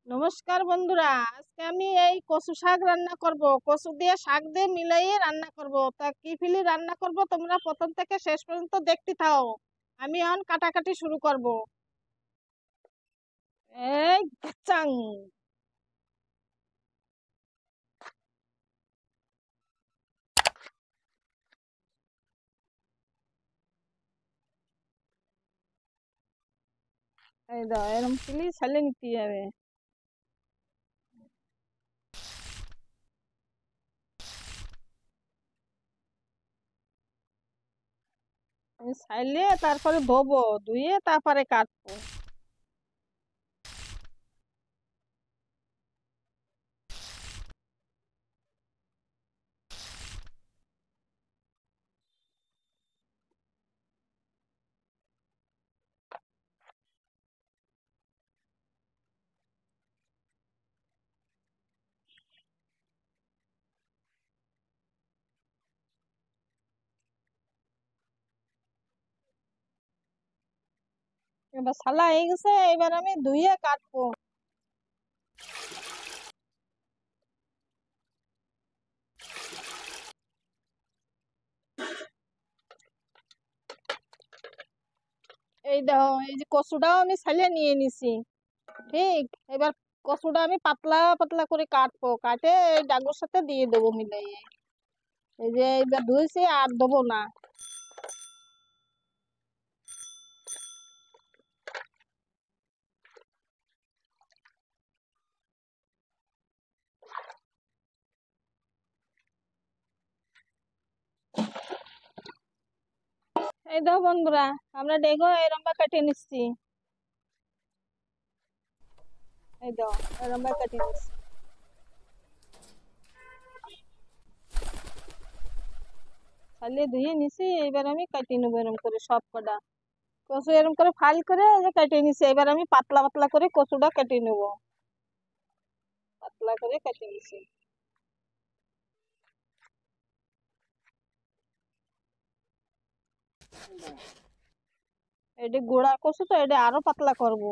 নমস্কার বন্ধুরা, আজকে আমি এই কচু শাক রান্না করব। কচু দিয়ে শাক দিয়ে মিলাইয়ে রান্না করব। তা কি ফিলি রান্না করব তোমরা প্রথম থেকে শেষ পর্যন্ত দেখতে থাও। আমি এখন কাটাকাটি শুরু করব। এই চাং। এই দাও, এরকম ফিলি ছালে নিতে হবে। আমি ছাইলে তারপরে ধোবো, ধুয়ে তারপরে কাটবো। এবার ছালা হয়ে গেছে, এবার আমি ধুয়ে কাটবো। এই দেখো, এই যে কচুটাও আমি ছালে নিয়ে নিছি। ঠিক, এবার কচুটা আমি পাতলা পাতলা করে কাটবো, কাটে এই ডাগুর সাথে দিয়ে দেবো মিলাইয়ে। এই যে এইবার ধুয়েছি, আর দেবো না। এই দেখো বন্ধুরা, আমরা দেখো এরম ভাবে কেটে নিচ্ছি। এই দেখো, এরম ভাবে কেটে নিচ্ছি। ছালিয়ে ধুয়ে নিছি, এবার আমি কেটে নেবো এরম করে সব কটা কচু এরম করে ফাল করে এই যে কেটে নিছি। এবার আমি পাতলা পাতলা করে কচুটা কেটে নেবো, পাতলা করে কেটে নিছি। এটা গোড়া কচু তো, এটা আরো পাতলা করব।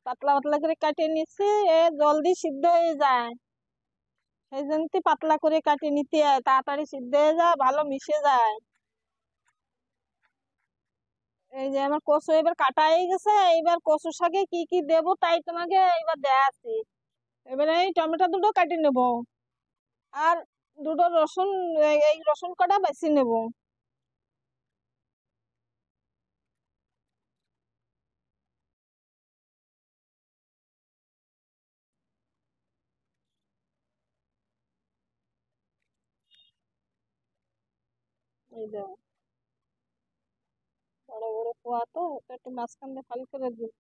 পাতলা পাতলা করে কেটে নিচ্ছি, এ জলদি সিদ্ধ হয়ে যায়। সেই জন্য পাতলা করে কাটিয়ে নিতে হয়, তাড়াতাড়ি সিদ্ধ হয়ে যায়, ভালো মিশে যায়। এই যে আমার কচু এবার কাটা হয়ে গেছে। এবার কচুর শাকে কি কি দেবো তাই তোমাকে এবার দেখাচ্ছি। এবারে এই টমেটো দুটো কাটিয়ে নেব, আর দুটো রসুন, এই রসুন কটা বেশি নেব। এই দেখো, বড় বড় পোয়া তো, ওটা একটু মাঝখান দিয়ে ফালি করে দিই।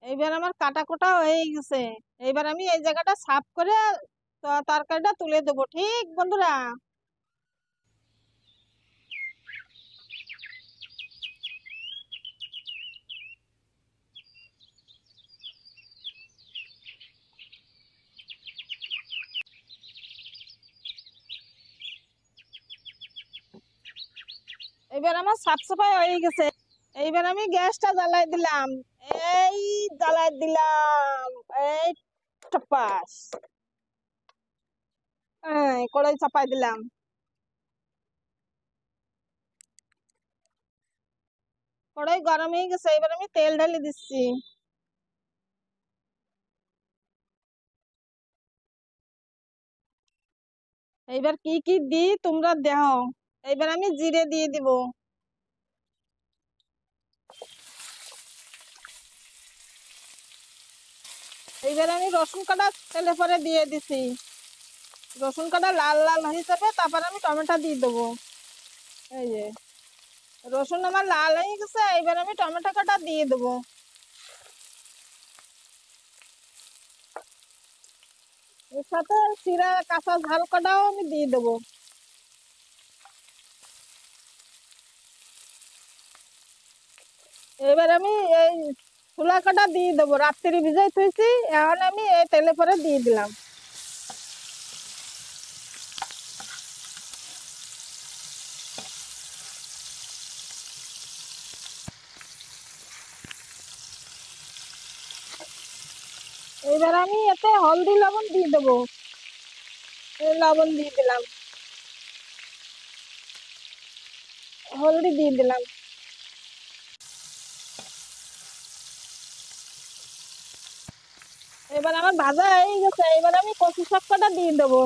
এইবার আমার কাটা কোটা হয়ে গেছে। এইবার আমি এই জায়গাটা সাফ করে তরকারিটা তুলে দেবো, ঠিক বন্ধুরা। এবার আমার সাফ সাফাই হয়ে গেছে। এইবার আমি গ্যাসটা জ্বালাই দিলাম। এই জ্বালাই দিলাম। এই টপাস। হ্যাঁ, কড়াই চাপাই দিলাম। কড়াই গরম হয়ে গেছে, এবার আমি তেল ঢালি দিচ্ছি। এইবার কি কি দিই তোমরা দেখো। এইবার আমি জিরে দিয়ে দিব। এইবার আমি রসুন কাটা তেলে পরে দিয়ে দিছি। রসুন কাটা লাল লাল হয়ে যাবে, তারপর আমি টমেটো দিয়ে দেবো। এই যে রসুন আমার লাল হয়ে গেছে, এবার আমি টমেটো কাটা দিয়ে দেবো। এর সাথে চিরা কাঁচা ঝাল কাটাও আমি দিয়ে দেবো। এবার আমি এই ছোলা কটা দিয়ে দেবো, রাত্রি ভিজাই থুইছি, এখন আমি এই তেলে পরে দিয়ে দিলাম। এবার আমি এতে হলদি লবণ দিয়ে দেবো, লবণ দিয়ে দিলাম, হলদি দিয়ে দিলাম। এবার আমার ভাজা হয়ে গেছে, এবার আমি কচু শাক কটা দিয়ে দেবো।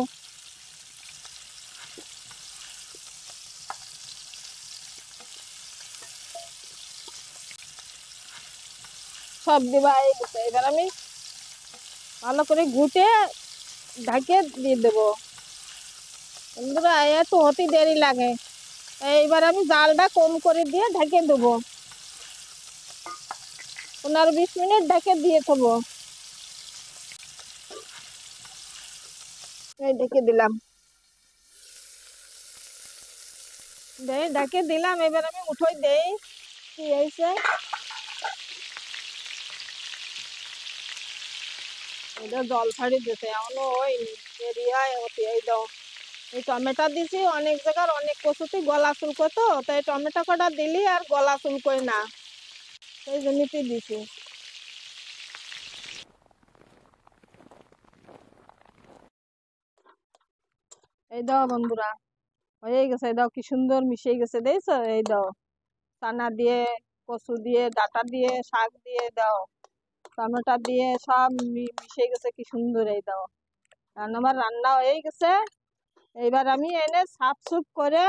সব দেবা হয়ে গেছে, এবার আমি ভালো করে ঘুটে ঢাকে দিয়ে দেবো। বন্ধুরা একটু হতে দেরি লাগে, এইবার আমি জালটা কম করে দিয়ে ঢেকে দেবো, 15-20 মিনিট ঢেকে দিয়ে থবো। এই ঢেকে দিলাম, ঢেকে দিলাম, এবার আমি উঠোই দেই কি হয়েছে। এটা জল ছাড়ি দিতে এখনো হয়নি, দেরি হয় হতে। এই দাও, এই টমেটো দিছি, অনেক জায়গার অনেক কচুতে গলা চুলকো, তো তাই টমেটো কটা দিলি আর গলা চুলকোয় না, সেই জন্যই দিছি। এই দাও বন্ধুরা, হয়ে গেছে, এই দাও কি সুন্দর মিশে গেছে, দেখছো? এই দাও, চানা দিয়ে, কচু দিয়ে, ডাটা দিয়ে, শাক দিয়ে, দাও টমেটো দিয়ে সব মিশে গেছে কি সুন্দর। এই দাও, আমার রান্না হয়ে গেছে। এইবার আমি এনে সাফ সুফ করে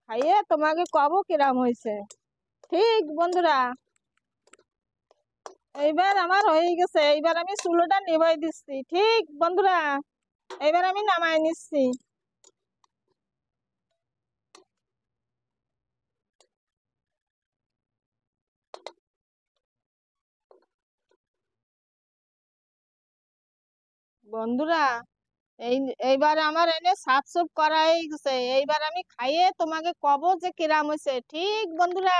খাইয়ে তোমাকে কব কিরাম হয়েছে। ঠিক বন্ধুরা, এইবার আমার হয়ে গেছে, এইবার আমি চুলোটা নিভাই দিচ্ছি। ঠিক বন্ধুরা, এইবার আমি নামাই নিচ্ছি। বন্ধুরা, এই এইবার আমার এনে সাফ সুফ করা হয়ে গেছে, এইবার আমি খাইয়ে তোমাকে কব যে কিরাম হয়েছে। ঠিক বন্ধুরা,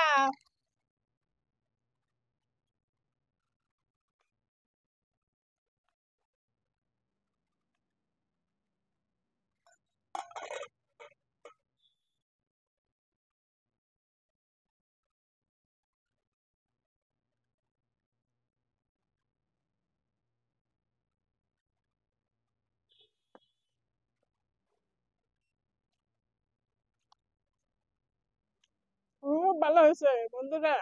খুব ভালো হয়েছে বন্ধুরা,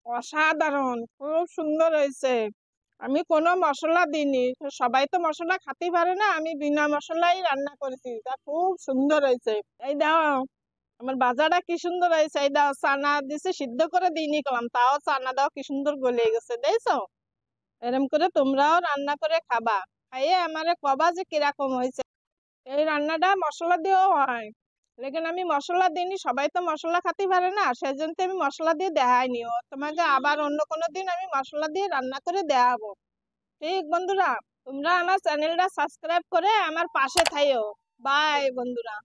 অসাধারণ, খুব সুন্দর হয়েছে। আমি কোনো মশলা দিইনি, সবাই তো মশলা খেতে পারে না, আমি বিনা মশলাই রান্না করেছি, তা খুব সুন্দর হয়েছে। এই দাও, আমার বাজারটা কি সুন্দর হয়েছে। এই দাও, চানা দিছে, সিদ্ধ করে দিইনি কলাম, তাও চানা দাও কি সুন্দর গলে গেছে, দেখছো? এরম করে তোমরাও রান্না করে খাবা, খাইয়ে আমারে কবা যে কিরকম হয়েছে। এই রান্নাটা মশলা দিয়েও হয়, লেকিন আমি মশলা দিইনি, সবাই তো মশলা খেতে পারে না, সেজন্য আমি মশলা দিয়ে দেখাইনি। ও তোমাকে আবার অন্য কোনো দিন আমি মশলা দিয়ে রান্না করে দেখাবো। ঠিক বন্ধুরা, তোমরা আমার চ্যানেলটা সাবস্ক্রাইব করে আমার পাশে থাইও। বাই বন্ধুরা।